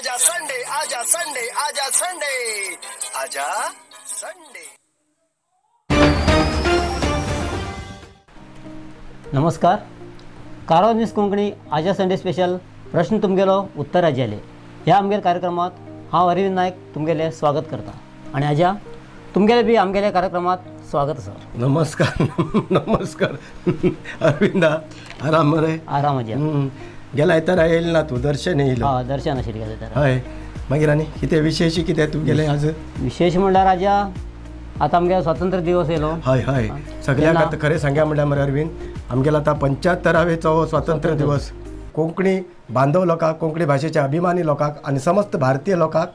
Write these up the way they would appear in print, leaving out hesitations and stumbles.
आजा संडे आजा संडे आजा संडे आजा संडे. नमस्कार. कारो न्यूज कोंकणी आजा संडे स्पेशल प्रश्न तुमगेलो उत्तर आजिले ह्या आमगेल्या कार्यक्रमात हांव अरविंद नायक तुमगेले स्वागत करता आणि आजा तुमगेले बी आमगेल्या कार्यक्रमात स्वागत सर. नमस्कार नमस्कार अरविंदा आराम मरे आराम आजा. गेला आयतारा येईल ना तू दर्शन येईल. हय दर्शन आशिल्लें गेले तर. हय मागीर आनी कितें विशेश कितें तूं गेले आज. विशेष म्हणल्यार आजा आतां आमगे स्वातंत्र्य दिवस येयलो. हय हय सगळ्याक आतां खरें सांगया म्हणल्यार मरे अरविंद आमगेलो आतां 75वेचो स्वातंत्र्य दिवस. कोंकणी बांधव लोकांक कोंकणी भाशेच्या अभिमानी लोकांक आनी समस्त भारतीय लोकांक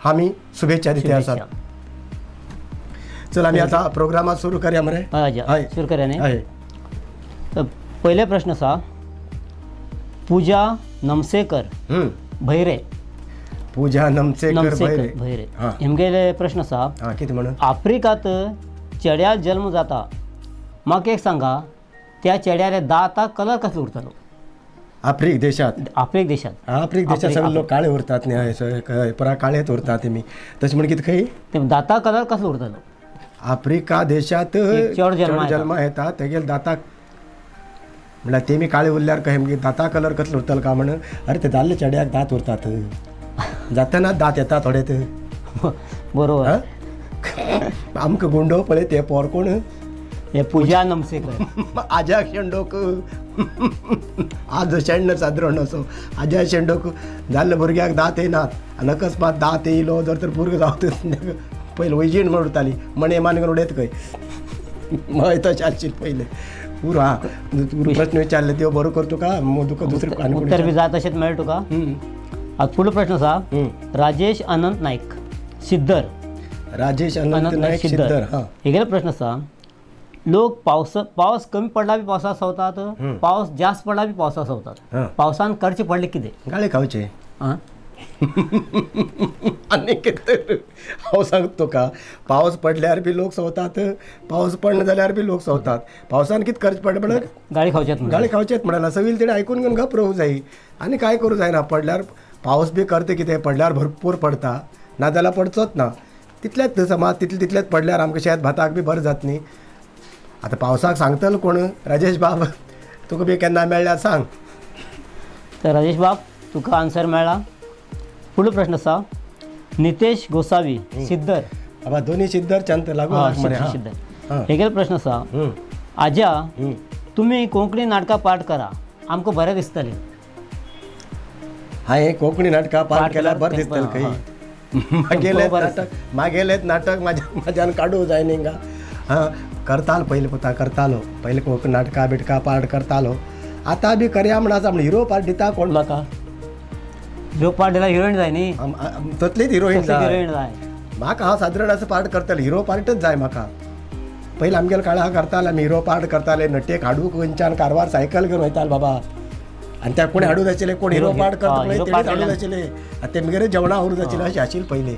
आमी शुभेच्छा दिते आसात. चल आमी आतां प्रोग्रामात सुरू करया मरे. हय आजा सुरू करया न्ही. हय तर पयले प्रश्न आसा पूजा नमसेकर भैरे. पूजा नमसेकर भैरे हेमगेले प्रश्न आसा हां कितें म्हणून आफ्रिकात चेड्याक जल्म जाता म्हाका एक सांगा त्या चेड्याले दाताक कलर कसलो उरतलो. आफ्रिक देशात सगळे लोक काळे उरतात न्ही. पुरा काळेच उरतात तेमी तशें म्हण कितें खंय ते दाताक कलर कसलो उरतलो. आफ्रिका देशात चड जल्मा येता तेगेले दाताक म्हणल्यार तेमी काळे उरल्यार कहें मागीर दाता कलर कसलो उरतलो काय म्हण. अरे ते जाल्ले चेड्याक दात उरतात जाताना दात येता थोडे ते बरोबर. आमकां गुंडो पळय ते पोर कोण हे पूजा नमसेकर आजा शेंडोक आज शेंड सादारण असो आजा शेंडोक जाल्ले भुरग्याक दात येनात आनी अकस्मात दात येयलो जर तर भुरगो जावं पयलीं वैजीण म्हण उरताली मणे मानगून उडयत खंय हय तशें आशिल्लें पयलें पुरो. हा प्रश्न विचारले त्यो बरो कर तुका तुका दुसरें उत्तर बी जाय तशेंच मेळ्ळें तुका. आता फुडलो प्रश्न आसा राजेश अनंत नायक सिद्धर. राजेश अनंत नायक सिद्धर. हेगेलो प्रश्न आसा लोक पावस कमी पडला बी पावसाक सवतात पावस जास्त पडला बी पावसाक सवतात. पावसान करचे पडले कितें गाळे खावचे. आनी कितें हांव सांगता तुका पावस पडल्यार बी लोक सवतात पावस पडना जाल्यार बी लोक सवतात. पावसान कितें करचें पडलें म्हणल्यार गाळी खावचेत म्हणना सगळीं तेणें आयकून घेवन गप रावूंक जाय आनी कांय करूं जायना. पडल्यार पावस बी करता कितें पडल्यार भरपूर पडता नाजाल्यार पडचोच ना. तितलेंच समाज तितलेंच पडल्यार आमकां शेत भाताक बी बरें जाता न्ही. आतां पावसाक सांगतलो कोण राजेश बाब तुका बी केन्ना मेळ्ळ्यार सांग. तर राजेश बाब तुका आन्सर मेळ्ळा. फुडलो प्रश्न आसा नितेश गोसावी सिद्धर. बाबा दोनी सिद्धर चंत लागू सिद्धर. हेगेलो प्रश्न आसा आजा तुमी कोंकणी नाटकां पाठ करा आमकां बरें दिसतलें. हांवें कोंकणी नाटकां पाठ केल्यार बरें दिसतलें खंय. मागेलेत नाटक म्हाज्यान काडूं जाय न्ही हिंगा. करतालो पयलीं पोता करतालो पयलीं कोंकणी नाटकां बिटकां पाठ करतालो. आतां बी करया म्हण आसा म्हण हिरो पाठ दिता कोण म्हाका. हिरो पाठ दिला हिरोईन जाय न्ही. तसलीच हिरोईन जाय म्हाका. हांव सादारण असं पाठ करतलें हिरो पार्टच जाय म्हाका. पयलीं आमगेल्या काळार करताले आमी हिरो पाठ करताले नटेक हाडूंक खंयच्यान कारवार सायकल घेवन वयताले बाबा आनी त्या कोणी हाडूंक जायशिल्ले कोण हिरो पाठ करता पळय तेणेच हाडूंक जायशिल्ले. आतां तेमगेर जेवणां व्हरूंक जायशिल्लें अशें आशिल्लें पयलीं.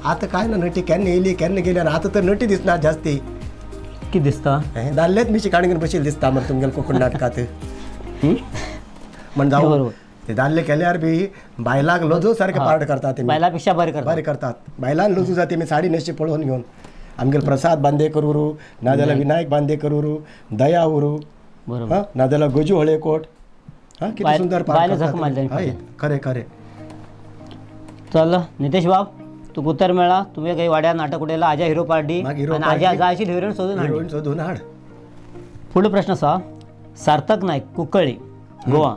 आतां कांय ना नटी केन्ना येयली केन्ना गेली आनी आतां तर नटी दिसना जास्ती. कितें दिसता दाल्लेच मिशी काणी घेवन बशिल्ले दिसता मरे तुमगेल्या कोंकणी नाटकांत म्हण जावं ते दाल्ले केल्यार बी बायलांक लजो सारके पाठ करतात. बायलां पेक्षा बरें करतात. बायलांक लजू जाता तेमी साडी न्हेसची पळोवन घेवन आमगेले प्रसाद बांदेकर उरू नाजाल्यार विनायक बांदेकर उरू दया उरू नाजाल्यार गजू हळेकोट. कितें सुंदर पाठ करतात. खरें खरें. चल नितेश बाब तुका उत्तर मेळ्ळा. तुवें खंय वाड्यार नाटक उडयलां आजा हिरो पार्टी आनी आजा जाय आशिल्ली हिरोईन सोदून हाड. फुडलो प्रश्न आसा सार्थक नायक कुंकळ्ळी गोवा.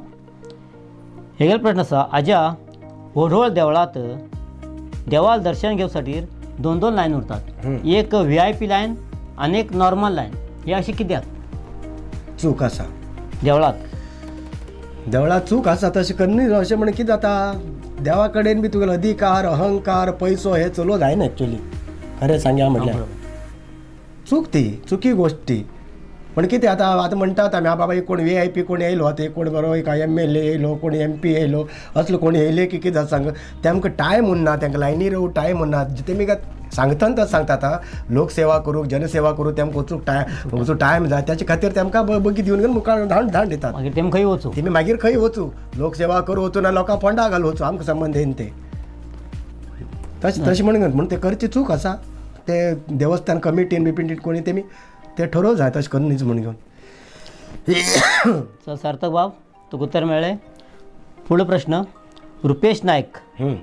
हेगेलो प्रश्न आसा आजा व्हडवळ देवळांत देवाल दर्शन घेवपा खातीर 2 लायन उरतात. एक VIP लायन आनी एक नॉर्मल लायन. हे अशें कित्याक चूक आसा देवळांत चूक आसा तशें करनी अशें म्हण कितें जाता देवा कडेन बी तुगेलो अधिकार अहंकार पयसो हे चलोवं जायना एक्चुली. खरें सांगया म्हटल्यार चूक ती चुकी गोश्ट ती. पण कितें आतां म्हणटात आमी बाबा एक कोण VIP कोण येयलो आतां एक कोण बरो एक MLA येयलो कोण MP येयलो असलो कोण येयले की कितें सांग तेमकां टायम उरना तांकां लायनी रावूं टायम उरना तेमी सांगता तच सांगता आतां लोकसेवा करूंक जनसेवा करूंक तेमकां वचूंक टायम जाय त्याच्या खातीर तेमकां बगी दिवन मुखार धाड दितात मागीर तेम खंय वचूं तेमी मागीर खंय वचूं लोकसेवा करूं वचूं ना लोकांक फोंडा घालूं वचूं आमकां संबंद येन ते तशें म्हणून ते करची चूक आसा ते देवस्थान कमिटीन बिपिटीन कोणी तेमी ते ठरोव जाय तशें करूनच म्हण घेवन चल सार्थक बाब तुका उत्तर मेळ्ळें. फुडलो प्रश्न. रुपेश नायक,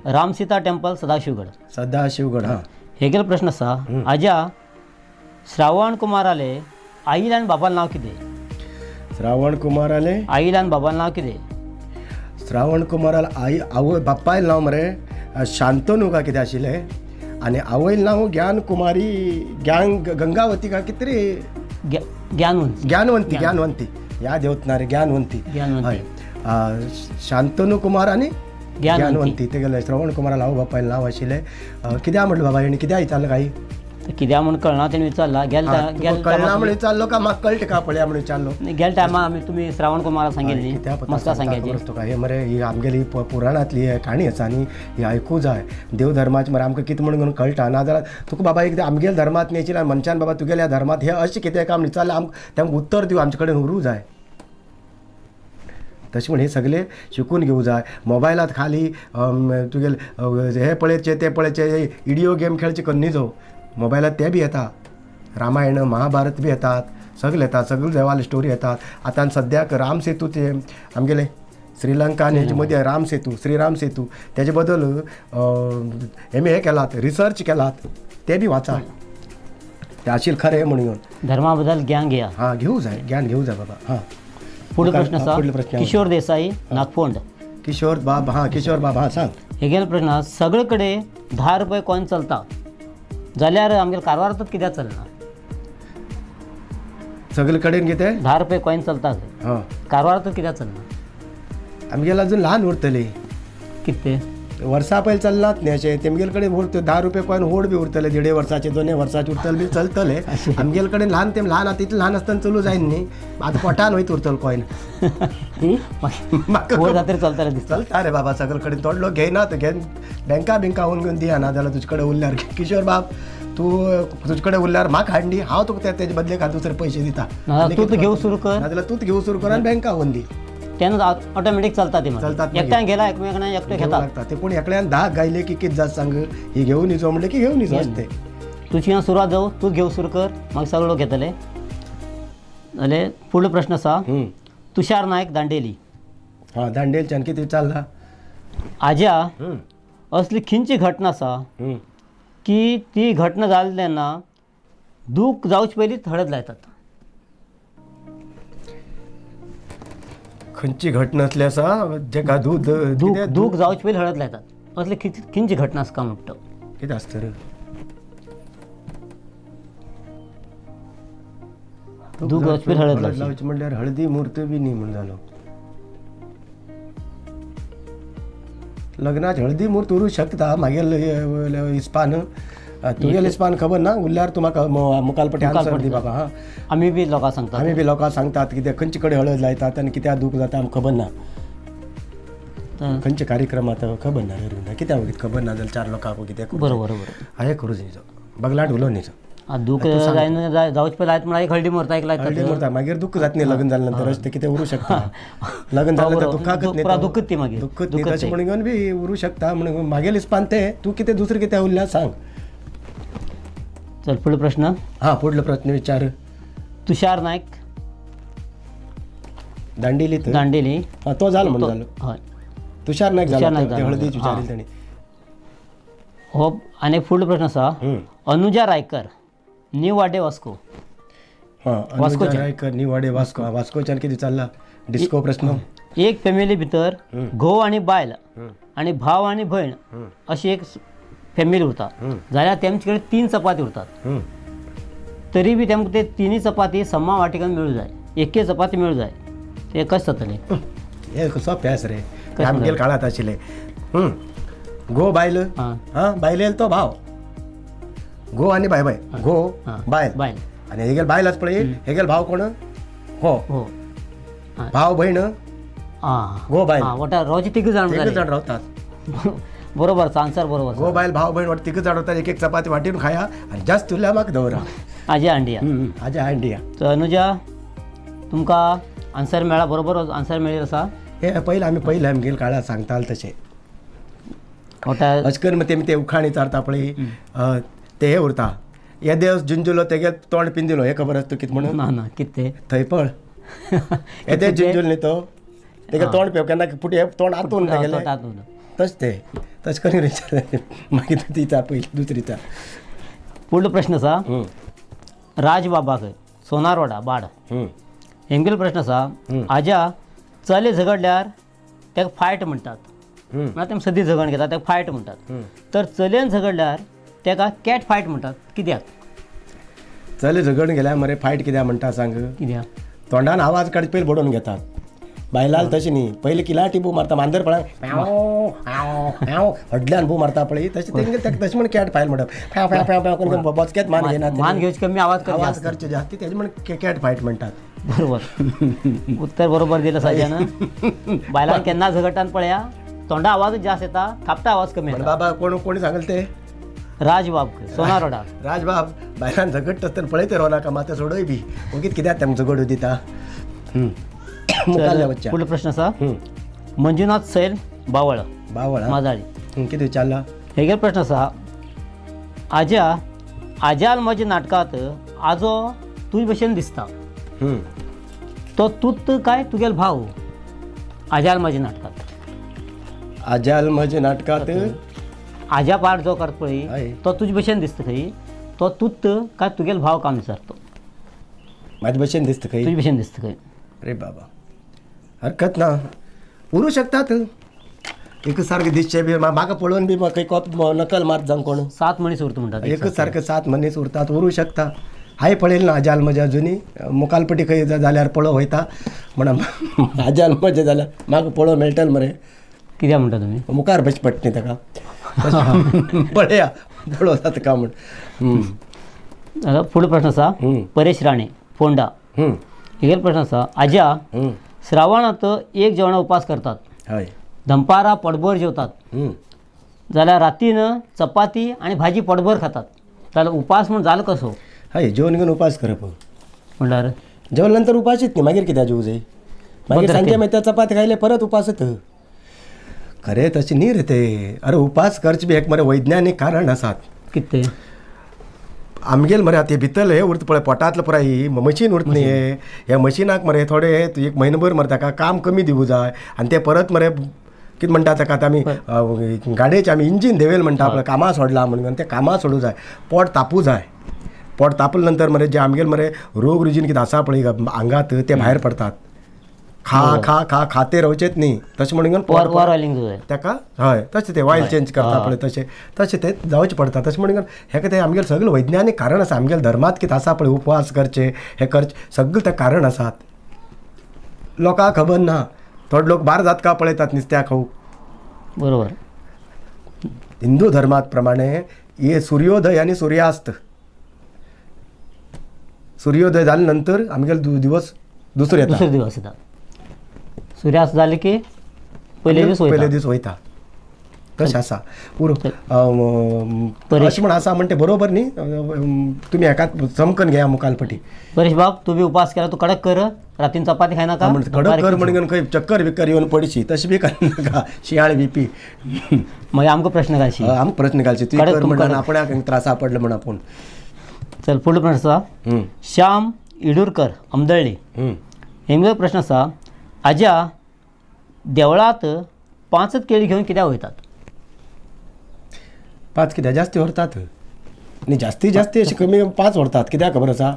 रामसीता टेम्पल, सदाशिवगड. हां हे गेलो प्रश्न आसा. आज्या श्रावण कुमाराले आईल आनी बाबाल नांव कितें? श्रावण कुमाराले आईल आनी बाबाल नांव कितें? श्रावण कुमाराल आवय बापायल नांव मरे शांतनू काय कितें आशिल्लें आनी आवयल नांव गंगावती काय कितें रे ज्ञानवंती याद येवतना रे ज्ञानवंती हय शांतनू कुमार आनी ज्ञानवंती ते गेले. श्रवण कुमाराल आवय बापायल नांव आशिल्लें. कित्याक म्हणलें बाबा हेणी कित्याक विचारलें काय कित्याक म्हूण कळना तेणी विचारला कळना म्हणून विचारलो का म्हाका कळटा का पळया म्हणून विचारलो. गेल्या टायमा आमी तुमी श्रावण कुमारा सांगिल्ली मस्का सांगायची तुका हे मरे ही आमगेली पुराणांतली काणी आसा आनी ही आयकूं जाय देव धर्माची मरे आमकां कितें म्हणून कळटा नाजाल्यार तुका बाबा एकदां आमगेल्या धर्मांत न्हेयची मनशान बाबा तुगेल्या धर्मांत हे अशें कितें काम विचारलें तेमकां उत्तर दिवं आमचे कडेन उरूं जाय. तशें म्हण हे सगळे शिकून घेवं जाय. मोबायलांत खाली तुगेले हे पळयचे ते पळयचे व्हिडिओ गेम खेळचे कन्नी जावं मोबायलात ते बी येतात रामायण महाभारत बी येतात सगळे येतात सगळे देवाले स्टोरी येतात. आतां सद्याक राम सेतू ते आमगेले श्रीलंका आनी हेजे मदीं श्रीराम सेतू तेजे बद्दल हे केलात रिसर्च केलात ते बी वाचा ते आशिल्लें खरें म्हणून धर्मा बद्दल ज्ञान घेया. हां घेवं जाय ज्ञान घेवं जाय बाबा. हां फुडलो प्रश्न आसा. किशोर देसाई, नागफोंड. किशोर बाब हां सांग. हे गेलो प्रश्न आसा. सगळे कडेन 10 रुपये कॉइन चलता जाल्यार आमगेल्या कारवारांतूच कित्याक चलना? सगळे कडेन कितें 10 रुपये कॉइन चलता हां कारवारांतूच कित्याक चलना? आमगेले अजून ल्हान उरतली कितें वर्सां पयलीं चलनात न्ही अशें तेमगेले कडेन उरता 10 रुपये कॉइन व्हड बी उरतले 1.5 वर्साचे 2 वर्साचे उरतले बी चलतले. आमगेले कडेन ल्हान आतां तितलें ल्हान आसतना चलू जायना न्ही आतां पोटान वयत उरतलो कॉइन व्हड जातरी चलतले दिसता. चलता रे बाबा सगळे कडेन थोडे लोक घेयनात घेवन बँका व्हरून घेवन दिया ना जाल्यार तुजे कडेन उरल्यार किशोर बाब तूं तुजे कडेन उरल्यार म्हाका हाडली हांव तुका तेजे बदले दुसरे पयशे दिता तूं घेवं सुरू कर नाजाल्यार तूं घेवं सुरू कर आनी बँका व्हरून दी तेन्ना ऑटोमॅटीक चलता ती चलतात एकट्यान गेला एकमेकांना एकटे घेतात ते पूण एकल्यान 10 गायले की कितें जाता सांग ही घेवन येचो म्हणलें की घेवन येचो आसते. तुजी हांव सुरवात जावं तूं घेवं सुरू कर मागीर सगळे लोक घेतले. जाल्यार फुडलो प्रश्न आसा. तुषार नायक, दांडेली. हां दांडेलच्यान कितें विचारला? आज्या असली खंयची घटना आसा की ती घटना जाली तेन्ना दूख जावचे पयलींच हळद लायतात? खंयची घटना असली आसा जेका दूख जावचे पयलीं हळद लायतात असली खंयची घटना आसा काय म्हणटा? कितें आसता रे दूख जावचे पयलीं हळद लावची म्हणल्यार हळदी मुहूर्त बी न्ही म्हण जालो. लग्नाचे हळदी मुहूर्त उरूं शकता मागीर इस्पान तुगेले इस्पान खबर ना उरल्यार तूं म्हाका मुखालपटी आन्सर दी बाबा. हां आमी बी लोकांक सांगतात कितें खंयचे कडेन हळद लायतात आनी कित्याक दूख जाता आमकां खबर ना खंयचे कार्यक्रमात खबर ना कित्याक खबर ना जाल्यार 4 लोकांक कितें बरोबर हांवें करूं न्ही बगलाट उलो न्ही दूख जावचे पयलीं लायत म्हणल्यार हळदी मुहूर्त लायतात मागीर दूख जाता न्ही लग्न जाल्या नंतर अशें कितें उरूं शकता लग्न जाल्या नंतर दुखाकच दुखत ती मागीर दुखत न्ही तशें म्हणून घेवन बी उरूं शकता म्हणून मागेल इस्पान तें तूं कितें दुसरें कितें उरल्यार सांग. चल फुडलो प्रश्न. हां फुडलो प्रश्न विचार. तुषार नायक, दांडेली हां तो जालो म्हणून जालो. हय तुषार नायक जालो हळदीच विचारिल्ली तेणी. हो आनी एक फुडलो प्रश्न आसा. अनुजा रायकर, न्यू वाडे वास्को. हां अनुजा रायकर न्यू वाडे वास्कोच्यान कितें विचारला? डिस्को प्रश्न. एक फॅमिली भितर घोव आनी बायल आनी भाव आनी भयण अशी एक फॅमिली उरता जाल्यार तेमचे कडेन 3 चपाती उरतात तरी बी तेमकां ते 3 चपाती समा वाटिकान मेळूं जाय. एके चपाती मेळूं जाय ते कशें जातलें? हे सोंपें आसा रे आमगेल्या काळांत आशिल्लें. घोव बायल हां बायल येयलो तो भाव घोव आनी बाय घोव बायल आणि हे गेल बायलाच पळय हे गेल भाव कोण हो हो भाव बहीण गो बायल वाटा रोजी तिघ जाण जण रावतात बरोबर आन्सर बरोबर गो बायल भाव बहीण वाटत तिघ जण रावतात एक चपाती वाटीन खाया आणि जास्त उरल्या म्हाका दवरा आजी अंडिया आजी इंडिया. तर अनुजा तुमकां आन्सर मेळ्ळा बरोबर आन्सर मेळ्ळी आसा हे पयलीं आमी गेल काळार सांगताले तशें वाटा अशकन ते उखाणी चारता पळय ते हे उरता येदेवस झुंजुलो तेगे तोंड पिंजिलो हे खबर आसता कितें म्हणून ना कितें थंय पळ येदे झुंजुल न्ही तो तेगे तोंड पेव केन्ना फुटी हे तोंड आतून गेले तशें ते तशें करून विचार मागीर ती चार पयली दुसरी चार. फुडलो प्रश्न आसा राजबाबाक सोनारवाडा बाड हेंगेलो प्रश्न आसा आज्या चले झगडल्यार ताका फायट म्हणटात म्हळ्यार तें सदी झगड घेतात ताका फायट म्हणटात तर चलयेन झगडल्यार ताका कॅट फायट म्हणटात कित्याक चले झगड गेल्यार मरे फायट कित्याक म्हणटा सांग कित्याक तोंडान आवाज काडचे पयलीं बडोवन घेतात बायलाल तशें न्ही पयलीं किलाटी बू मारता मांजर पळय हडल्यान बू मारता पळय तशें तेंगे तशें म्हण कॅट फायट म्हणटात फॅव फॅव फॅव फॅव करून बसकेत मान घेनात मान घेवचे कमी आवाज करचे जास्ती तेजे म्हण कॅट फायट म्हणटात. बरोबर उत्तर बरोबर दिलं साज्यानं बायलांक केन्ना झगडटान पळया तोंडा आवाजच जास्त येता थापटा आवाज कमी येता. बाबा कोणी सांगल ते राजबाब सोनारवाडा राजबाब बायलांक झगडटा आसतना पळयत राव नाका मात सोडय बी ओगीत कित्याक तेमकां झगडू दिता. फुडलो प्रश्न आसा मंजुनाथ सैल बावळ माजाळी कितें विचारला हेगे प्रश्न आसा आज्याल म्हज्या नाटकांत आजो तुजे भशेन दिसता तो तूत काय तुगेल भाव आज्याल म्हज्या नाटकांत आज्याल म्हज्या नाटकांत आज्या पार्ट जो करता पळय तो तुजे भशेन दिसता खंय तो तूत काय तुगेल भाव काम विचारतो म्हाजे भशेन दिसता खंय तुजे भशेन दिसता खंय. अरे बाबा हरकत ना उरूं शकतात एकच सारके दिसचे बी म्हाका पळोवन बी खंय कोप नकल मात जावन कोण 7 मनीस उरता म्हणटात एकच सारके 7 मनीस उरतात उरूं शकता. हाय पळयलें ना आज्याल म्हज्या अजुनी मुखालपटी खंय जाल्यार पळोव वयता म्हणून आज्याल म्हजें जाल्यार म्हाका पळोवंक मेळटलें मरे कित्याक म्हणटा तुमी मुखार बस पडटा न्ही ताका पळया पळोव जाता काय म्हण. फुडलो प्रश्न आसा परेश राणे फोंडा हेगेलो प्रश्न आसा आज्या श्रावणांत एक जेवणा उपास करतात हय दनपारां पोटभर जेवतात जाल्यार रातीन चपाती आनी भाजी पोटभर खातात जाल्यार उपास म्हूण जालो कसो. हय जेवण घेवन उपास करप म्हणल्यार जेवण नंतर उपाशीत न्ही मागीर कित्याक जेवू जाय मागीर सांजे मागीर चपाती खायले परत उपासत खरें तशें न्ही रे ते. अरे उपास करचे बी एक मरे वैज्ञानीक कारण आसात. कितें आमगेल मरे आतां भितर हे उरता पळय पोटांतलो पुराय ही मशीन उरता न्ही हे मशिनाक मरे थोडे एक म्हयनोभर मरे ताका काम कमी दिवूं जाय आनी ते परत मरे कितें म्हणटा ताका आतां आमी गाडयेचें आमी इंजीन देवेल म्हणटा आपल्या कामां सोडला म्हणून ते कामां सोडूं जाय पोट तापूं जाय पोट तापले नंतर मरे जे आमगेल मरे रोग रुजीन कितें आसा पळय आंगात ते भायर पडतात. खा खा खा खाते रावचेत न्ही तशें म्हणून ताका हय तशें ते ऑयल चेंज करता पळय तशें ते जावचें पडटा तशें म्हणून हेका ते आमगेलें सगळें वैज्ञानीक कारण आसा आमगेल्या धर्मांत कितें आसा पळय उपवास करचे हे करचे सगळें ते कारण आसात. लोकांक खबर ना थोडे लोक बार जातका पळयतात नुस्त्या खावूंक बरोबर. हिंदू धर्मात प्रमाणे हे सूर्योदय आनी सूर्यास्त सूर्योदय जाले नंतर आमगेले दिवस दुसरे दिवस येता सूर्यास्त जाले की पयले दीस वयता तशें आसा पुरो अशें म्हण आसा म्हणटा बरोबर न्ही तुमी हेका चमकन घेया मुखालपटी. परेश बाब तूं बी उपास केला तूं कडक कर रातीन चपाती खायनाका कडक कर म्हणून खंय चक्कर बिक्कर येवन पडची तशें बी करनाका शियाळ बीपी मागीर आमकां प्रश्न घालशी आमकां प्रश्न घालची ती कर म्हणून आपणाक त्रासा पडले म्हण आपूण. चल फुडलो प्रश्न आसा श्याम इडूरकर अमदळ्ळी हेंगलो प्रश्न आसा आज्या देवळांत 5 केळी घेवन कित्याक वयतात. 5 कित्याक जास्ती व्हरतात न्ही जास्ती अशी कमी 5 व्हरतात कित्याक खबर आसा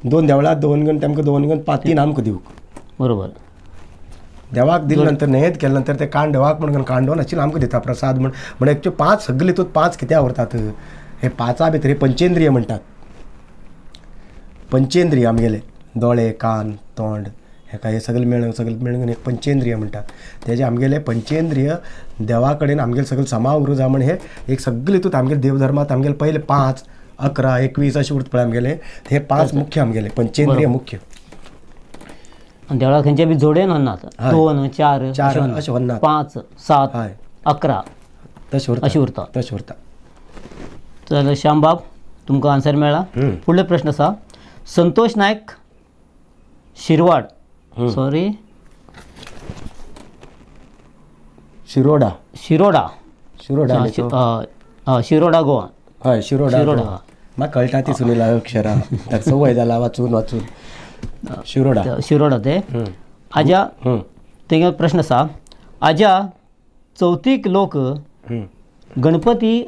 2 देवळांत 2 घेवन तेमकां 2 घेवन 5 3 आमकां दिवंक बरोबर. देवाक दिले नंतर नैवेद केले नंतर ते काण देवाक म्हणून कांडोवन आशिल्लें आमकां दिता प्रसाद म्हण एक्चुअली 5 सगळे हितून 5 कित्याक व्हरतात हे 5 भितर पंचेंद्रिय म्हणटात. पंचेंद्रिय आमगेले दोळे कान तोंड हेका हे सगळे मेळून एक पंचेंद्रिय म्हणटात. तेजे आमगेले पंचेंद्रिय देवा कडेन आमगेले सगळे समा उरूं जाय म्हण हे एक सगळे हितून आमगेले देवधर्मांत आमगेले पयले 5 11, 21 अशें उरता पळय आमगेले हे 5 मुख्य आमगेले पंचेंद्रिय मुख्य. आणि देवळाक खंयचे बी जोडेन व्हरनात 2, 4 अशें व्हरनात 5, 7, 11 तशें उरता. चल श्यामबाब तुमकां आन्सर मेळ्ळा. फुडलो प्रश्न आसा संतोष नायक शिरवाड शिरोडा गोवा. हय शिरोडा म्हाका कळटा ती सुनील अक्षरा ताका संवय जाला वाचून शिरोडा ते आजा तेंगे प्रश्न आसा आजा चवथीक लोक गणपती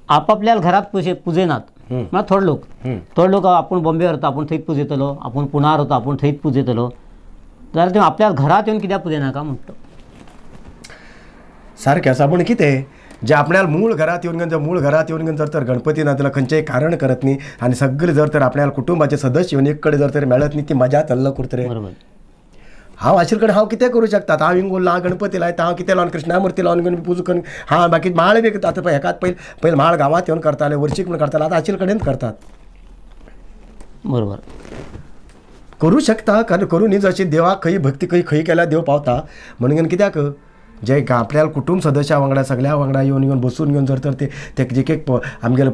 आपापल्या घरात पुजयनात. म्हळ्यार थोडे लोक आपूण बॉम्बे व्हरता आपूण थंयच पुजयतलो, आपूण पुणार वता आपूण थंयच पुजयतलो, जाल्यार ते आपल्या घरात येवन कित्याक पुजयनाका म्हणटा. सारकें आसा पूण कितें जे आपल्या मूळ घरात येवन जर तर गणपती ना जाल्यार खंयचेंय कारण करत न्ही आनी सगळे जर तर आपल्या कुटुंबाचे सदस्य येवन एक कडेन जर तर मेळत न्ही ती मजा चल्ल कुर्तरे. हांव आशिल्ले कडेन हांव कितें करूं शकता. हांव हिंगोला गणपती लायता, हांव कितें लावन कृष्णामुर्ती लावन घेवन पुजा करून हांव बाकी माळ बी आतां पळय हेकात पयलीं माळ गांवांत येवन करताले वर्शीक म्हण करताले, आतां आशिल्ले कडेन करतात. बरोबर करूं शकता कारण करूं न्ही जशी देवाक खंय भक्ती खंय केल्यार देव पावता म्हणून कित्याक जे आपल्या कुटुंब सदस्या वांगडा सगळ्या वांगडा येवन बसून घेवन जर तर ते जे आमगेले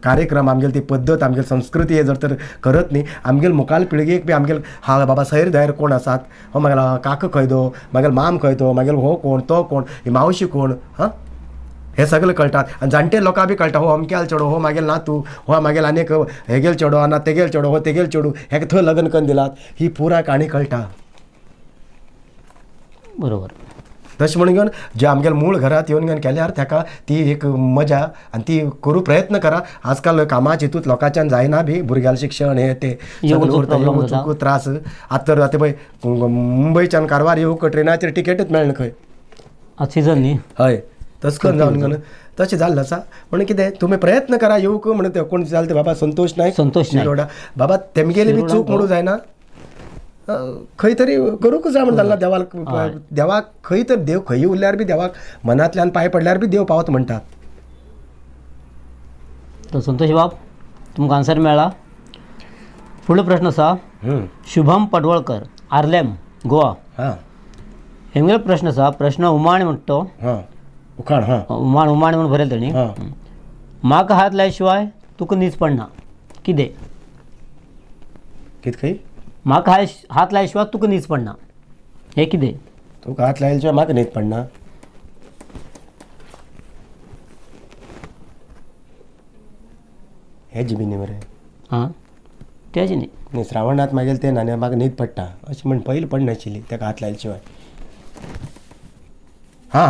कार्यक्रम आमगेली ती पद्दत आमगेली संस्कृती हे जर तर करत न्ही आमगेल मुखाल पिळगेक बी आमगेल हा बाबा सैर धायर कोण आसात, हो मागेला काका खंय दो, मागेल माम खंय दो, मागेल हो कोण तो कोण, ही मावशी कोण, हां हे सगळें कळटात. आनी जाणटे लोकांक बी कळटा हो अमक्याल चेडो, हो मागेल नातू, हो मागेल आनीक हेगेल चेडो ना तेगेल चेडो, हो तेगेल चेडू हेका थंय लग्न करून दिलात, ही पुराय काणी कळटा. बरोबर तशें म्हणून घेवन जे आमगेले मूळ घरात येवन घेवन केल्यार ताका ती एक मजा आनी ती करूं प्रयत्न करा. आजकाल कामाच्या हितूंत लोकांच्यान जायना बी भुरग्यालें शिक्षण हे ते चुकू त्रास. आतां पळय मुंबयच्यान कारवार येवंक ट्रेनाचेर तिकेटूच मेळना खंय सिजन न्ही. हय तशें करून जावन घेवन तशें जाल्लें आसा. म्हणून कितें तुमी प्रयत्न करा येवंक म्हणून ते कोण जाले ते बाबा संतोष नायक शिरोडा बाबा तेमगेली बी चूक म्हणूं जायना. खंय तरी करूंक जाय म्हणून जाल्ला देवाक खंय तर देव खंय उरल्यार बी देवाक मनांतल्यान पांय पडल्यार बी देव पावत म्हणटात. तर संतोष बाब तुमकां आन्सर मेळ्ळा. फुडलो प्रश्न आसा शुभम पडवळकर आर्लेम गोवा. हेंगेलो प्रश्न आसा प्रश्न उमाण म्हणटा तो उमाण म्हणून बरयला तेणी. म्हाका हात लाय शिवाय तुका न्हीज पडना कितें खंय म्हाका हात लाय शिवाय तुका न्हीज पडना हे कितें. तुका हात लायले शिवाय म्हाका न्हीद पडना हेजी बी न्ही मरे. हां तेजी न्ही श्रावणात मागेल ते ना म्हाका न्हीद पडटा अशें म्हण पयलीं पडनाशिल्ली ताका हात लायले शिवाय. हां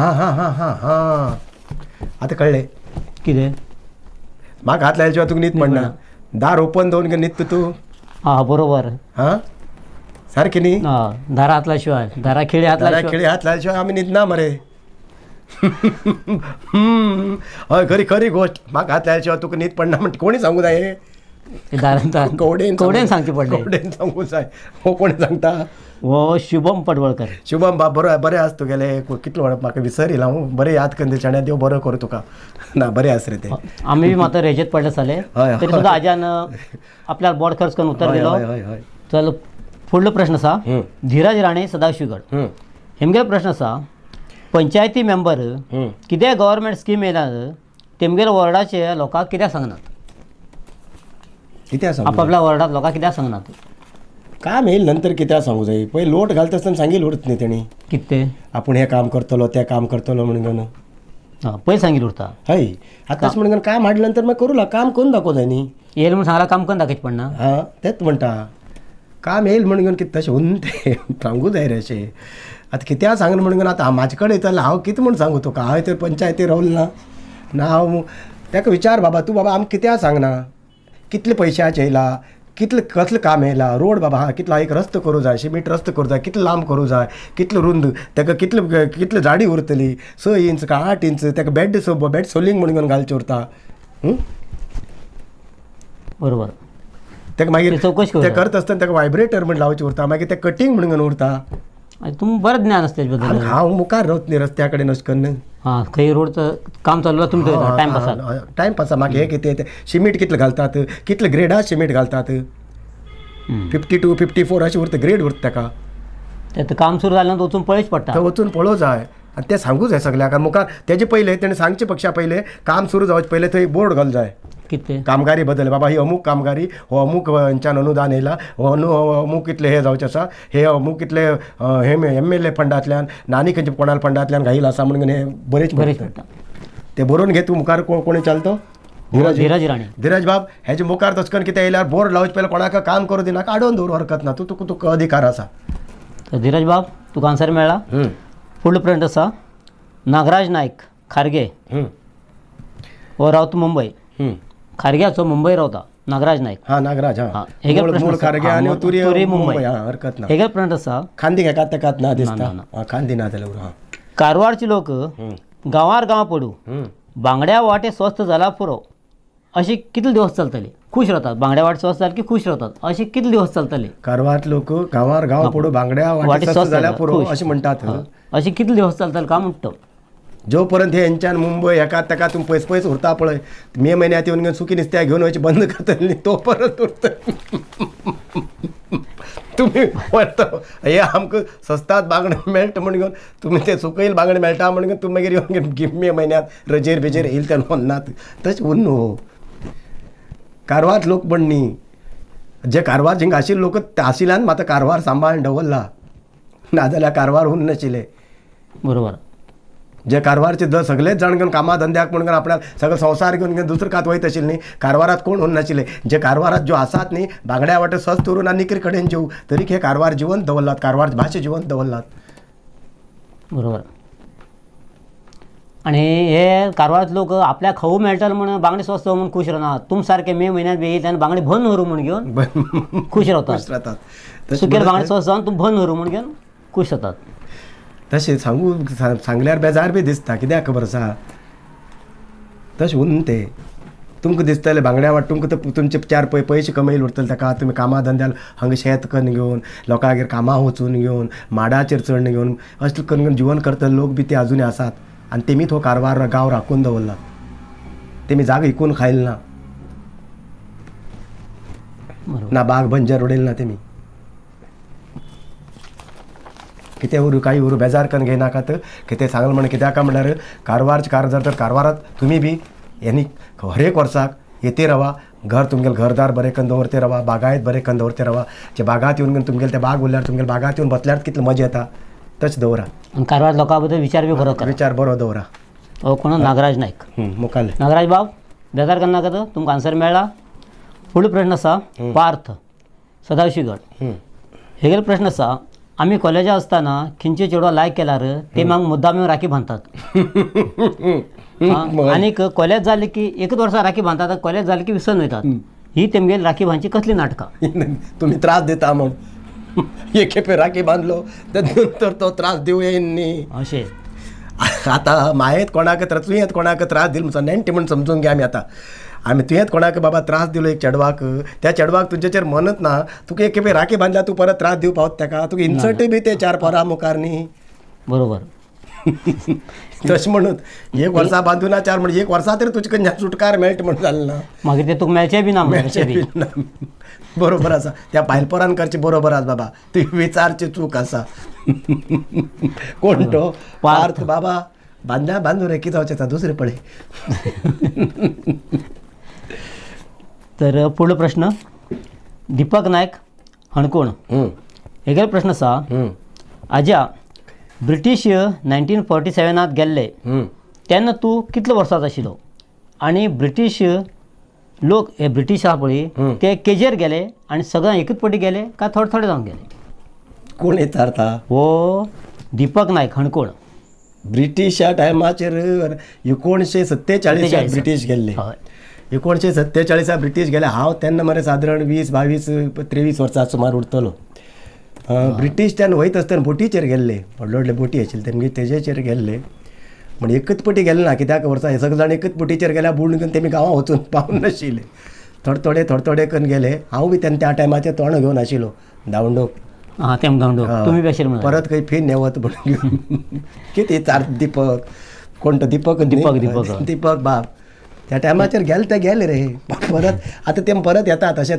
आतां कळ्ळें कितें म्हाका हात लायले शिवाय तुका न्हीद पडना. दार ओपन दवरून घेवन न्हिदता तूं. हां बरोबर. हां सारकें न्ही. दारा हात लाय शिवाय दारा खिळे हात लायले शिवाय आमी न्हिदना मरे. हय खरी गोश्ट म्हाका हात लायले शिवाय तुका न्हीद पडना म्हणटा कोणी सांगू जाय. कवडेन सांगचे पडले. कवडेन सांगू जाय. हो कोणी सांगता. हो शुभम पडवळकर. शुभम बाब बरें आस तुगेले कितलो वळख म्हाका विसरिला हांव बरें याद करून दिवचे देव बरो करूं तुका. ना बरें आस रे ते. आमी बी मात्र रेजेत पडले जाले तरी सुद्दां आज्यान आपल्याक बोड खर्च करून उत्तर दिलो. चल फुडलो प्रश्न आसा धीरज राणे सदाशिवगड. हेमगे प्रश्न आसा पंचायती मेंबर कितें गव्हर्मेंट स्कीम येयल्यात तेमगेर वॉर्डाचे लोकांक कित्याक सांगनात. कित्याक सांगू आपापल्या वॉर्डात लोकांक कित्याक सांगनात. काम येईल नंतर कित्याक सांगू जाय. पळय लोट घालता आसतना सांगिल्लें उरता न्ही तेणी कितें आपूण हें काम करतलो तें काम करतलो म्हणून घेवन. पयलीं सांगिल्लें उरता. हय आतां म्हणून घेवन काम हाडले नंतर मागीर करूं काम करून दाखोव जाय न्ही. येयलें म्हणून सांगल्यार काम करून दाखयचें पडना. हां तेंच म्हणटा काम येईल म्हणून घेवन कितें तशें उन्न तें सांगू जाय रे अशें. आतां कित्याक सांगलें म्हणून घेवन आतां म्हाजे कडेन येतलें हांव कितें म्हूण सांगू तुका. हांवें तर पंचायतीर रावलें ना हांव ताका विचार बाबा तूं बाबा आमकां कित्याक सांगना. कितले पयशांचे येयला कसलें काम येयला. रोड बाबा हां कितलो एक रस्तो करूं जाय सिमेंट रस्तो करूं जाय कितलो लांब करूं जाय कितलो रुंद ताका कितले जाडी उरतली 6 इंच का 8 इंच ताका बेड सोलिंग म्हणून घेवन घालचें उरता. बरोबर ताका मागीर तें करता आसतना ताका वायब्रेटर म्हण लावचें उरता मागीर तें कटींग म्हणून घेवन उरता. तुमक बरं ज्ञान असते त्याच्याबद्दल. हांव मुखार रावत न्ही रस्त्या कडेन अशें करून. हां खंय रोडचं काम चालू आसा तुमचे टायमपासाक. टायमपासा म्हाका हे कितें सिमीट कितले घालतात, कितले ग्रेडा सिमीट घालतात. 52, 54 अशें उरता ग्रेड उरता ताका. तें काम सुरू जालें वचून पळयच पडटा. थंय वचून पळोवं जाय आनी तें सांगूं जाय सगळ्याक. आनी मुखार तेजे पयलें तेणें सांगचे पक्षा पयलें काम सुरू जावचे पयलें थंय बोर्ड घालूं जाय कितें कामगारी बद्दल. बाबा ही अमूक कामगारी, हो अमूक हेंच्यान अनुदान येयला, हो अमूक इतले हे जावचें आसा, हे अमूक इतले हे MLA फंडांतल्यान आनी खंयच्या कोणाल फंडांतल्यान घायला आसा म्हणून हें बरेंच पडटा. ते बरोवन घे तूं. मुखार कोणी चलतो धीरज राणे. धीरज बाब हेजे मुखार तशकन कितें येयल्यार बोर्ड लावचे पयलीं कोणाक काम करूं दिनाका, आडोवन दवर हरकत ना. तुका अधिकार आसा. धीरज बाब तुका आन्सर मेळ्ळा. फुडलो प्रश्न आसा नागराज नायक खारगे हो रावता मुंबय. खारग्याचो मुंबय रावता नागराज नायक. हां नागराज. हां हेगे मूळ खारगे आनी तुरी मुंबय. हरकत ना. हेगे प्रश्न आसा खांदी घेतात तेकात ना दिसता. खांदी ना जाल्यार. हां कारवारचे लोक गांवार गांव पडू बांगड्या वाटे स्वस्त जाला पुरो अशी कितले दिवस चलतले. खुश रावतात बांगड्या वाटे स्वस्त जाले की खुश रावतात अशी कितले दिवस चलतले. कारवार लोक गांवार गांव पडू बांगड्या वाटे स्वस्त जाल्या पुरो अशें म्हणटात. अशी कितले दिवस चलतले का म्हणटा. जो पर्यंत हे हेंच्यान मुंबय हेका तेका तुमी पयस उरता पळय मे म्हयन्यांत येवन सुकी नुस्त्या घेवन वयचे बंद करतली तो परत उरता. तुमी व्हरता हे आमकां सस्तात बांगडे मेळटा म्हण घेवन तुमी ते सुकयल बांगडे मेळटा म्हण घेवन तुमी मागीर येवन मे म्हयन्यांत रजेर बेजेर येयले तेन्ना व्हरनात. तशें उरना न्हू. कारवार लोक पण न्ही जे कारवार जिंग आशिल्ले लोक आशिल्ल्यान मात कारवार सांबाळून दवरला. नाजाल्यार कारवार उरना नाशिल्ले. बरोबर. जे कारवारचे सगळेच जाण घेवन कामा धंद्याक म्हणून आपल्याक सगळो संवसार घेवन दुसरे कात वयत आशिल्ले न्ही. कारवारात कोण उरना नाशिल्ले. जे कारवारात ज्यो आसात न्ही बांगड्या वाटे स्वस्त उरून आनी निकरी कडेन जेव तरी हे कारवार जिवंत दवरलात. कारवार भाशा जिवंत दवरलात. बरोबर. आणि हे कारवारात लोक आपल्याक खाऊ मेळटले म्हणून बांगडे स्वस्त म्हणून खुश रावनात. तुम सारखे मे म्हयन्यांत बी येयले आनी बांगडे भन व्हरू म्हूण घेवन खुश रावतात. सुकेल बांगडे स्वस्त जावन तुम भन व्हरू म्हूण घेवन खुश जातात. तशें सांगल्यार बेजार बी दिसता. कित्याक खबर आसा तशें उरना ते. तुमकां दिसतलें बांगड्या वाट तुमकां तुमचे 4 पयशे कमयले उरतले ताका तुमी कामा धंद्याल हांगा शेत करून घेवन लोकांगेर कामां वचून घेवन माडाचेर चडून घेवन अशें करून जिवन करतले लोक बी ते अजुनूय आसात. आनी तेमी तो कारवार गांव राखून दवरला. तेमी जागो विकून खायले ना. ना बाग बंजर उडयले ना तेमी. कितें उरू काही उरू बेजार करून घेयनाकात. कितें सांगलें म्हण कित्याक म्हणल्यार कारवारचे कार तर कारवारात तुमी बी हेनी हर एक वर्साक येते रावा. घर तुमगेले घरदार बरें करून दवरते रावा. बागायत बरें करून दवरते रावा. जे बागात येवन तुमगेले ते बाग उरल्यार तुमगेले बागात येवन बसल्यार कितली मजा येता. तशें दवरा. आनी कारवार लोकां बद्दल विचार बी बरो करा. विचार बरो दवरा. हो कोण नागराज नायक. मुखाल्ले नागराज बाब बेजार करनाकात. तुमकां आन्सर मेळ्ळा. फुडलो प्रश्न आसा पार्थ सदाशिवगड. हेगेलो प्रश्न आसा आमी कॉलेजा आसतना खंयचे चेडवा लायक केल्यार ते म्हाका मुद्दाम येवन राखी बांदतात. आनीक कॉलेज जालें की एकच वर्सा राखी बांदतात. कॉलेज जालें की विसरून वयतात. ही तेमगेली राखी बांदची कसली नाटकां. तुमी त्रास दिता म्हूण एक खेपे राखी बांदलो नंतर तो त्रास दिवं येयन न्ही अशें. आतां मायेत कोणाक तुवें कोणाक त्रास दिलो म्हणून नेण्टे म्हणून समजून घे आमी तुवें कोणाक बाबा त्रास दिलो एक चेडवाक त्या चेडवाक तुजेचेर मनत ना. तुका एक खेपे राखी बांदल्या तूं परत त्रास दिवं पावत ताका. तुका इन्सल्ट बी ते 4 पोरा मुखार न्ही. बरोबर. तशें म्हणून 1 वर्सा बांदून 4 म्हणजे 1 वर्सा तरी तुजे कडल्यान सुटकार मेळटा म्हणून जालें ना. मागीर ते तुका मेळचें बी ना. बरोबर आसा. त्या भायलपोरान करचें बरोबर आसा बाबा. तुवें विचारची चूक आसा. कोण तो पार्थ बाबा बांदल्या बांदून रे कितें जावचें दुसरें पळय. तर फुडलो प्रश्न दिपक नायक हणकोण. हेगेलो प्रश्न आसा आज्या ब्रिटीश 1947 गेल्ले तेन्ना तूं कितलो वर्साचो आशिल्लो. आनी ब्रिटीश लोक हे ब्रिटीश आहा पळय ते केजेर गेले आनी सगळ्यां एकूच पटी गेले काय थोडे थोडे जावन गेले. कोण विचारता. हो दिपक नायक हणकोण. ब्रिटिशा टायमाचेर 1947 ब्रिटीश गेल्ले. 1947 ब्रिटीश गेले. हांव तेन्ना मरे सादारण 20, 22, 23 वर्सां सुमार उरतलो. ब्रिटीश तेन्ना वयत आसतना बोटीचेर गेल्ले. व्हडले व्हडले बोटी आशिल्ले तेमगे तेजेचेर गेल्ले. म्हण एकच पटी गेले ना. कित्याक वर्सां हे सगळे जाण एकच बोटीचेर गेल्या बुडून घेवन तेमी गांवां वचून पावून नाशिल्ले. थोडे थोडे करून गेले. हांव बी तेन्ना त्या टायमाचेर तोंड घेवन आशिल्लो धांवडोक. हां तेम गावंडो तुम्ही बेशील म्हणा परत काही फी नेवत म्हणून घेऊन किती चार दीपक कोणतं दीपक दीपक बाप त्या टायमाचेर गेले ते गेले रे परत आता ते परत येतात अशें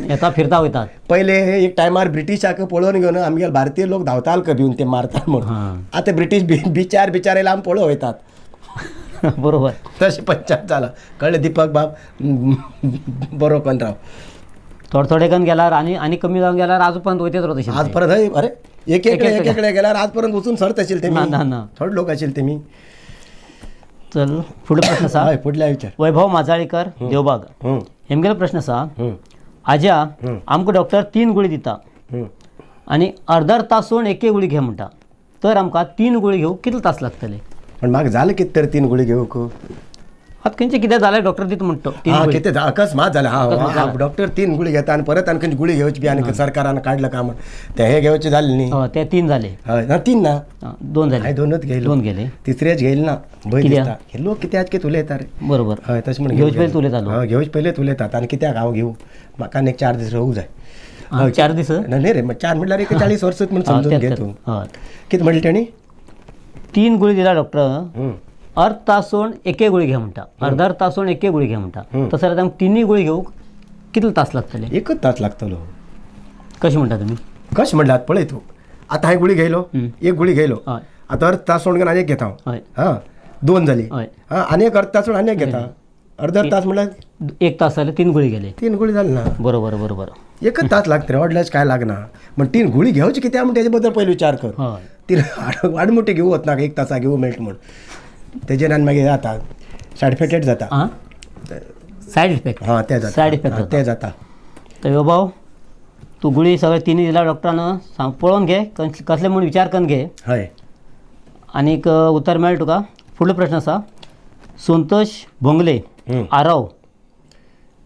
येता फिरता वयतात. पहिले एक टायमार ब्रिटिशाक पळोवन घेवन आमगे भारतीय लोक धांवताल का भिवन ते मारतात म्हणून आता ब्रिटीश बिचार आमी पळोव वयतात. बरोबर तशें पंचायत जाला कळ्ळें दीपक बाब बरो करून राव. थोडे करून गेल्यार आनी कमी जावन गेल्यार आज पर्यंत वयतेच राव तशें. आज परत हय अरे एक गेल्यार आज पर्यंत वचून सरत आशिल्ले तेमी ना थोडे लोक आशिल्ले तेमी. चल फुडलो प्रश्न आसा फुडल्या विचार वैभव माजाळीकर देवबाग हेमगेलो प्रश्न आसा आज्या आमकां डॉक्टर 3 गुळी दिता आनी अर्दर तास सोडून एके गुळी घे म्हणटा तर आमकां 3 गुळी घेवंक कितले तास लागतले. पण म्हाका जालें कितें तर 3 गुळी घेवंक आतां खंयचें कितें जालें डॉक्टर दिता म्हणटा कितें अकस्मात जालें हा डॉक्टर 3 गुळी घेता आनी परत आनी खंयची गुळी घेवची बी आनी सरकारान काडलं काम ते हे घेवचे जाले न्ही. ते 3 जाले. हय ना 3 ना 2 जाले. हांवें 2च घेयले. 2 गेले. तिसरेच घेयले ना भंय दिसता हे लोक कित्याक कितें उलयता रे. बरोबर हय तशें म्हणून घेवचे पयलीं उलयतालो. हय घेवचे पयलींच उलयतात आनी कित्याक हांव घेवं म्हाका आनी 4 दीस रावूंक जाय. 4 दीस न्ही रे 4 म्हणल्यार 41 वर्स म्हणून समजून घे तूं. कितें म्हणलें तेणी 3 गुळी दिला डॉक्टर अर्ध तास सोडून एके गुळी घे म्हणटा अर्धर तास सोडून एके गुळी घे म्हणटा तसं जाल्यार आमकां 3 गुळी घेवंक कितले तास लागतले. 1च तास लागतलो. कशें म्हणटा तुमी. कशें म्हणलात पळय तूं आतां हांवें गुळी घेयलो एक गुळी घेयलो आतां अर्ध तास सोडून आनी एक घेता हांव. हां 2 जाली आनी एक अर्ध तास सोडून आनी एक घेता अर्धर तास म्हणल्यार 1 तास जाले 3 गुळी गेले 3 गुळी जाले ना. बरोबर 1च तास लागता रे व्हडलेंच काय लागना. म्हण 3 गुळी घेवची कित्याक म्हण तेजे बद्दल पयलीं विचार कर. ती वाडमुटी घेवं वतना 1 तासा घेवं मेळटा म्हण तेजेर आनी मागीर जाता सायड इफेक्ट जाता. सायड इफेक्ट हां ते जाता सायड इफेक्ट ते जाता. तर बाबा तूं गुळी सगळे 3 दिला डॉक्टरान सांग पळोवन घे कसले म्हूण विचार करून घे. हय आनीक उतर मेळ्ळें तुका. फुडलो प्रश्न आसा संतोष भोंगले आरव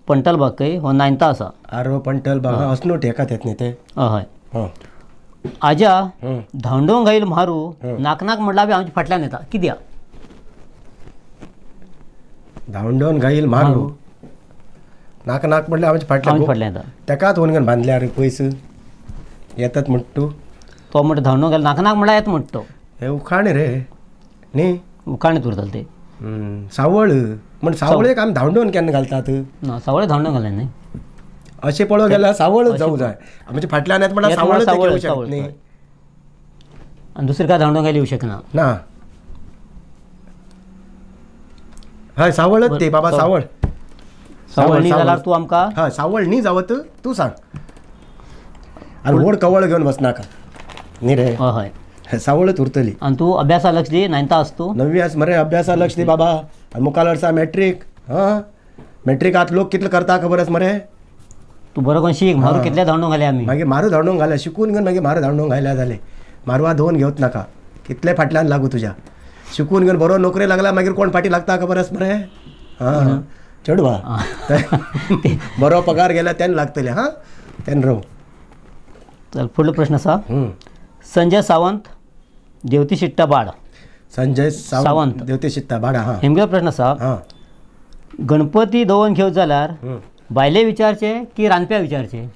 पंटल बाकय हो 9th आसा. आरव पंटल बाग असनोट हेकात येत न्ही ते. हय आज्या धांवडोंक गायल मारू नाक म्हणल्यार आमच्या फाटल्यान येता कित्याक. धांवडोन गायल मारू नाक म्हणल्यार आमच्या फाटल्यान येता तेकाच वोन घेवन बांदल्यार पयस येतात म्हणटा तूं. तो म्हणटा धांवडोंक गेलो नाक म्हणल्यार येता म्हणटा तो. हे उखाणे रे न्ही उखाणे उरताले ते. सावळ म्हण सावळेक आमी धांवडोन केन्ना घालतात. ना सावळे धांवडोंक घालना न्ही अशें पळोवंक गेल्यार सावळच जावं जाय म्हणजे फाटल्यान येता म्हणल्यार सावळच येवं न्ही आनी दुसरी काय धांवडोंक गेली येवं शकना ना. हय सावळच ते बाबा सावळ न्ही जाल्यार तूं आमकां हय सावळ न्ही जावत तूं सांग आनी व्हड कवळ घेवन बसनाका न्ही रे. हय सावळच उरतली. आनी तूं अभ्यासा लक्ष दी 9th आसा तूं 9वी आसा मरे अभ्यासा लक्ष दी बाबा आनी मुखार वर्सा मॅट्रीक. मॅट्रीक आतां लोक कितले करता खबर आसा मरे. तूं बरो करून शीक मारू कितले धांवडोंक घाले आमी मागीर मारू धांवडोंक घाल्या शिकून घेवन मागीर मारू धांवडोंक घायल्या जालें. मारवा 2 घेवच नाका कितले फाटल्यान लागू तुज्या शिकून घेवन बरो नोकरी लागला मागीर कोण फाटी लागता खबर आसा मरे. हां चेडवा बरो पगार गेल्या तेन्ना लागतले हां तेन्ना राव. चल फुडलो प्रश्न आसा संजय सावंत देवती शिट्टा बाड. संजय सावंत देवती शिट्टा बाड. हां हेमगेलो प्रश्न आसा गणपती दवोन घेवच जाल्यार बायले विचारचे की रांदप्या विचारचे.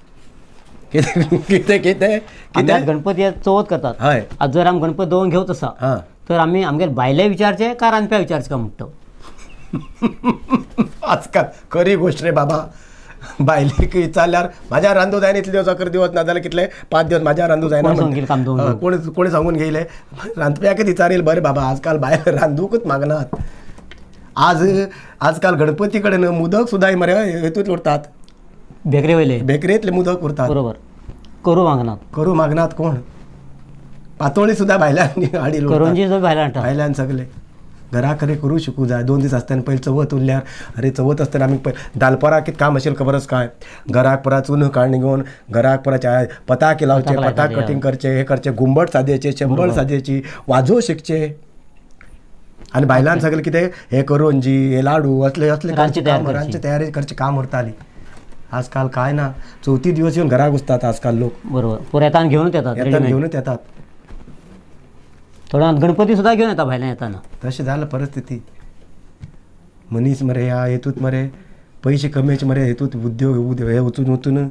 कितें कितें गणपती चवथ करतात. हय आज जर आमी गणपती दवोन घेवच आसा तर आमी आमगे बायले विचारचे का रांदप्या विचारचे का म्हणटा. आजकाल खरी गोश्ट रे बाबा बायलेक विचारल्यार म्हाज्या रांदूं जायना इतले दिवस अकरा दिवस ना जाल्यार कितले 5 दिवस म्हाज्या रांदूं जायना कोणी सांगून घेयले रांदप्याकच विचारील बरें बाबा आजकाल बायल रांदूंकच मागनात. आजकाल गणपती कडेन मुदक सुद्दां मरे हेतूंत उरतात बेकरे वयले बेकरेंतले मुदक उरतात. बरोबर करूं मागनात कोण पातोळी सुद्दां भायल्यान हाडील करंजी भायल्यान सगळे घरा कडेन करूं शिकूं जाय. 2 दीस आसतना पयलीं चवथ उरल्यार अरे चवथ आसतना आमी दालपरां कितें काम आशिल्लें खबर आसा काय घराक परां चून काडून घेवन घराक परां पताके लावचे पताक कटींग करचे हे करचे घुंबट सादयेचे शंबळ सादयेची वाजो शिकचे आनी बायलान सगळें कितें हे करंजी हे लाडू असले रांदचे तयारी करचे काम उरताली. आजकाल काय ना चवथी दिवस येवन घराक बसतात आजकाल लोक. बरोबर पुरो येताना घेवनूच येतात थोड्या गणपती सुद्दां घेवन येता भायल्यान येताना. तशें जालां परिस्थिती. मनीस मरे ह्या हेतूंत मरे पयशे कमेचे मरे हेतूंत उद्योग हे वचून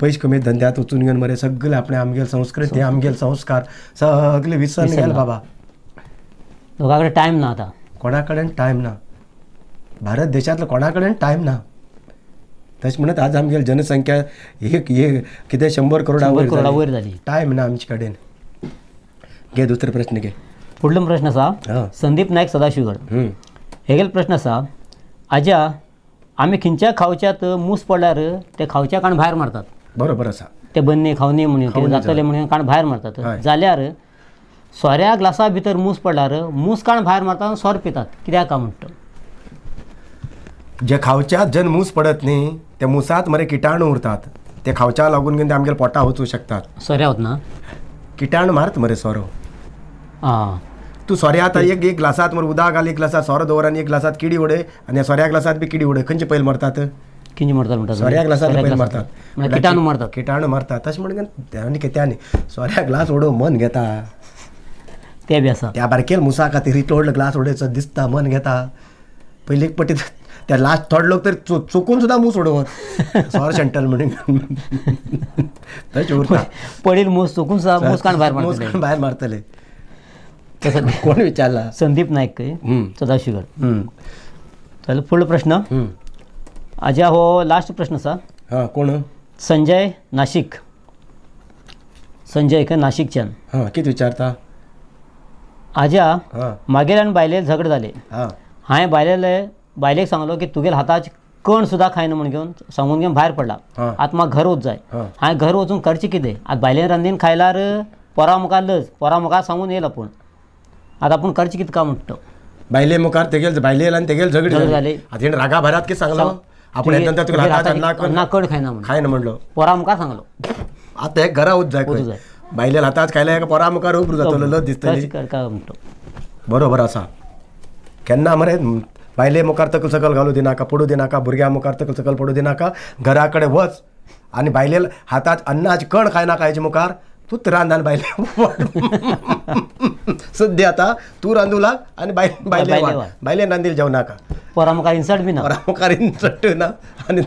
पयस कमी धंद्यात वचून घेवन मरे सगळे आपणे आमगेल संस्कृती आमगेल संस्कार सगळे विसरून गेले बाबा. लोकां कडेन टायम ना आतां, कोणा कडेन टायम ना. भारत देशांतलो कोणा कडेन टायम ना. तशें म्हणत आज आमगेली जनसंख्या हे कितें 100 करोडा वयर जाली. टायम ना आमचे कडेन. घे दुसरे प्रश्न घे. फुडलो प्रश्न आसा संदीप नायक सदाशिवगड. हे गेले प्रश्न आसा आज्या आमी खंयच्या खावच्यात मूस पडल्यार ते खावच्या काण भायर मारतात. बरोबर आसा. ते बन्ने खावनी म्हणून कितें जातले म्हणून काण भायर मारतात. जाल्यार सोऱ्या ग्लासा भितर मूस पडल्यार मूस काण भायर मारतात आनी सोर पितात कित्याक काय म्हणटा. जे खावच्यात जन मूस पडत न्ही ते मुसात मरे किटाणू उरतात. ते खावच्या लागून घेवन ते आमगेले पोटां वचूं शकतात. सोऱ्या वतना किटाणू मारत मरे सोरो. तू सोऱ्या आतां एक ग्लासात मरे उदक घाल, एक ग्लासात सोरो दवर आनी एक ग्लासात किडी उडय आनी सोऱ्या ग्लासात बी किडी उडय. खंयचे पयलीं मरतात? किंची मरतात म्हणटा. सोऱ्या ग्लासात पयलीं मारतात. किटाणू मारतात. किटाणू मारतात. तशें म्हणून आनी कित्यानी सोऱ्या ग्लास उडोव मन घेता. ते बी आसा. त्या बारकेल मुसा खातीर इतलो व्हडलो ग्लास उडयचो दिसता मन घेता. पयलीं एक पटी त्या लास्ट थोडे लोक तर चुकून सुद्दां मूस उडोवत सोर सेंटल म्हणून तशें उरता. पडील मूस चुकून सुद्दां मूस काण भायर मारतले. कोण विचारला? संदीप नायक सदाशिवगड. जाल्यार फुडलो प्रश्न आज्या हो लास्ट प्रश्न आसा. कोण? संजय नाशिक. संजय नाशिकच्यान. कितें विचारता? आज्या मागेल आनी बायलेल झगड जाले. हांवें बायलेक सांगलो की तुगेले हाताचे कण सुद्दां खायना म्हण घेवन सांगून घेवन भायर पडला. आतां म्हाका घर वच जाय. हांवें घर वचून करचें कितें? आतां बायलेन रांदीन खायल्यार पोरा मुखार लज, पोरा मुखार सांगून येयला पूण आतां आपूण करचें कितें काय म्हणटा. बायले मुखार तेगेल बायलेल आनी तेगेल झगड जाले. आतां हेणें रागा भरात कितें सांगलो? आपण ना कण खायना म्हणलो. पोरा मुखार सांगलो. आतां एक घरा वच जाय. बायलेल हाताच खायला एका पोरा मुखार उबरू जातलो लज दिसतली. काय म्हणटा. बरोबर आसा. केन्ना मरे बायले मुखार तकल सकल घालू दिनाका, पडू दिनाका, भुरग्या मुखार तकल सकल पडू दिनाका. घरा कडेन वच आनी बायलेल हाताच अन्नाचे कण खायनाका हेजे मुखार तूच रांद आनी बायले सद्या आतां तूं रांदूं लाग आनी बायलेन रांदील जेवनाका. पोरा मुखार इन्सल्ट बी ना. पोरा मुखार इन्सल्ट ना. आनी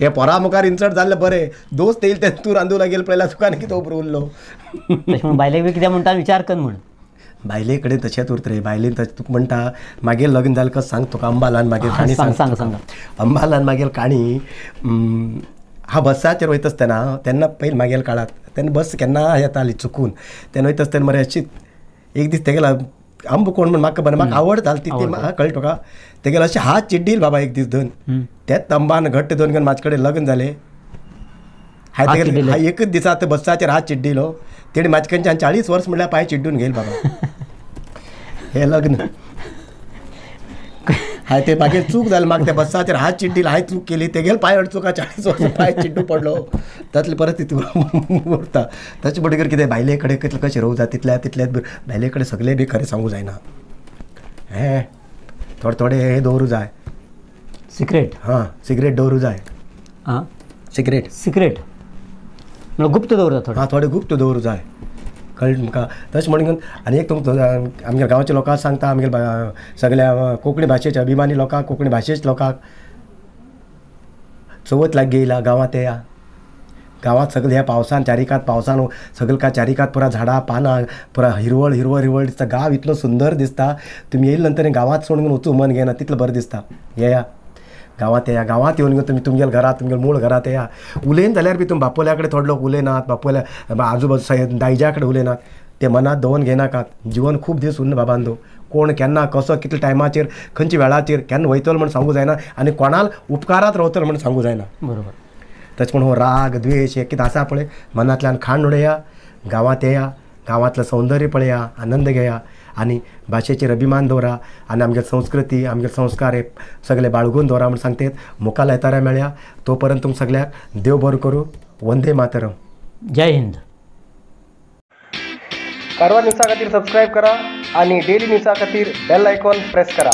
हे पोरा मुखार इन्सल्ट जाल्ले बरें. दोस्त येयले ते तूं रांदूं लागेल पळयल्यार तुका आनी कितें उबरो उरलो. म्हणून बायलेक बी कितें म्हणटा विचार कर म्हण. बायले कडेन तशेंच उरता रे. बायलेन तुका म्हणटा मागीर लग्न जालें कस सांग तुका अंबालान मागीर काणी सांग. अंबालान मागीर काणी हांव बसाचेर वयता आसतना तेन्ना पयलीं मागेल काळात तेन्ना बस केन्ना येताली चुकून तेन्ना वयता आसतना मरे अशीच एक दीस तेगेला अंब कोण म्हण म्हाका बरें म्हाका आवड जाली ती म्हाका कळ्ळें तुका. तेगेला अशें हात चिड्डील बाबा एक दीस दोन तेच अंबान घट्ट दोन घेवन म्हाजे कडेन लग्न जालें. हांवें एकच दिसा बसाचेर हात चिड्डिलो. तेणी म्हाजे कडच्यान 40 वर्स म्हणल्यार पांय चिड्डून घेयल बाबा. हे लग्न हांवें ते मागीर चूक जालें. म्हाका त्या बसाचेर हात चिड्डील. हांवें चूक केली तेगेल पांय अडचुका 40 वर्स पांय चिड्डू पडलो. तातले परिस्थिती उरता. ताचे बरोबर कितें बायले कडेन कितलें कशें रोवं जाय तितल्याच बायले कडेन सगळें बी खरें सांगूं जायना. हे थोडे हे दवरूं जाय सिक्रेट. सिगरेट दवरूं जाय. सिगरेट गुप्त दवरता. थोडे गुप्त दवरूं जाय. कळ्ळें तुमकां. तशें म्हणून आनी एक तुमकां आमच्या गांवच्या लोकांक सांगता आमगेल्या सगळ्या कोंकणी भाशेच्या अभिमानी लोकांक कोंकणी भाशेच्या लोकांक चवथ लागी येयला गांवांत येया. गांवांत सगळे ह्या पावसान चारिकात पावसान सगळें चारिकात पुरा झाडां पानां पुरा हिरवळ दिसता. गांव इतलो सुंदर दिसता. तुमी येयले नंतर गांवांत सोडून वचूं मन घेना तितलें बरें दिसता. येया गांवांत येया. गांवांत येवन तुमी तुमगेल्या घरांत तुमगेल्या मूळ घरांत येया. उलयन जाल्यार बी तुमी बापोल्या कडेन थोडे लोक उलयनात. बापोल्या आजूबाजू दायजा कडेन उलयनात. ते मनात दवरून घेनाकात. जिवन खूब दीस उरना बाबांदो. कोण केन्ना कसो कितल्या टायमाचेर खंयच्या वेळाचेर केन्ना वयतलो म्हण सांगूं जायना आनी कोणाल उपकारांत रावतलो म्हण सांगूं जायना. बरोबर. तशें म्हणून हो राग द्वेश हे कितें आसा पळय मनांतल्यान खाण उडया. गांवांत येया. गांवांतलें सौंदर्य पळया. आनंद घेया आनी भाशेचेर अभिमान दवरा आनी आमगे संस्कृती आमगे संस्कार हे सगळे बाळगून दवरा म्हण सांगतात. मुखार येताऱ्या मेळया. तो पर्यंत तुमकां सगळ्याक देव बरो करूं. वंदे मातरम. जय हिंद. कारवार न्यूजा खातीर सबस्क्रायब करा आणि डेली न्यूजा खातीर बेल आयकॉन प्रेस करा.